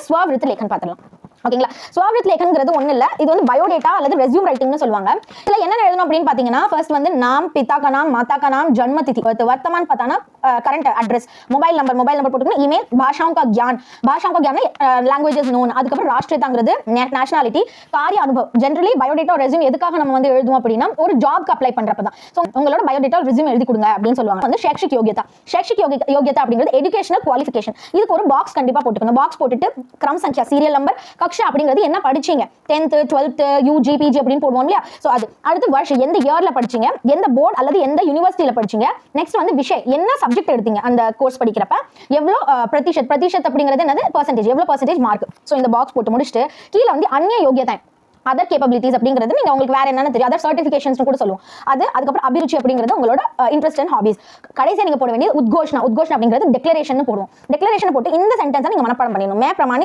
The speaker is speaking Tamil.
ஸ்வவிருத் லேखन பார்த்துடலாம். ஓகேங்களா? ஸ்வவிருத் லேखनங்கிறது ஒண்ணு இல்ல, இது வந்து பயோடேட்டா அல்லது ரெஸ்யூம் ரைட்டிங்னு சொல்லுவாங்க. இதுல என்ன எழுதணும் அப்படின்னு பாத்தீங்கன்னா, ஃபர்ஸ்ட் வந்து நாம், பிதா का नाम, माता का नाम, जन्म तिथि, वर्तमान पता ना, करंट एड्रेस, मोबाइल नंबर போட்டுக்கணும், ईमेल, भाषाओं का ज्ञान लैंग्वेजेस नोन, அதுக்கப்புறம் ராஷ்டிரியதாங்கிறது நேஷனாலிட்டி, காரிய அனுபவம். ஜெனரலி பயோடேட்டா ரெஸ்யூம் எதுக்காக நம்ம வந்து எழுதுவோம் அப்படின்னா, ஒரு ஜாப்க்கு அப்ளை பண்றப்பதான். சோ உங்களோட பயோடேட்டா ரெஸ்யூம் எழுதி கொடுங்க அப்படின்னு சொல்லுவாங்க. வந்து शैक्षिक योग्यता அப்படிங்கிறது எஜுகேஷனல் குவாலிஃபிகேஷன். இதுக்கு ஒரு பாக்ஸ் கண்டிப்பா போட்டுக்கணும். பாக்ஸ் போட்டுட்டு கிரம சங்கியா, சீரியல் நம்பர், கக்ஷா அப்படிங்கிறது என்ன படிச்சீங்க, 10th 12th யூஜி பிஜி அப்படின்னு போடுவோம் இல்லையா? சோ அது அடுத்து வருஷம் எந்த இயர்ல படிச்சீங்க, எந்த போர்டு அல்லது எந்த யூனிவர்சிட்டியில படிச்சீங்க, நெக்ஸ்ட் வந்து விஷயம் என்ன சப்ஜெக்ட் எடுத்தீங்க அந்த கோர்ஸ் படிக்கிறப்ப, எவ்வளவு பிரதிஷத் அப்படிங்கிறது என்னது, பெர்சன்டேஜ், எவ்வளவு பெர்சன்டேஜ் மார்க். சோ இந்த பாக்ஸ் போட்டு முடிச்சுட்டு கீழே வந்து அந்நிய யோகியதை, அதர் கேப்பபிலிட்டிஸ் அப்படிங்கிறது நீங்க உங்களுக்கு வேற என்னன்னு தெரியும், அதர் சர்டிஃபிகேஷன்ஸ் கூட சொல்லுவோம். அதுக்கப்புறம் அபிருச்சி அப்படிங்கிறது உங்களோட இன்ட்ரெஸ்ட் அண்ட் ஹாபிஸ். கடைசியா நீங்க போட வேண்டியது உத்கோஷனா அப்படிங்கிறது டெக்ளரேஷன் போடுவோம். டெக்ளரேஷன் போட்டு இந்த சென்டென்ஸை நீங்க மனப்பாடம் பண்ணிடணும். மே பிரமாணிக்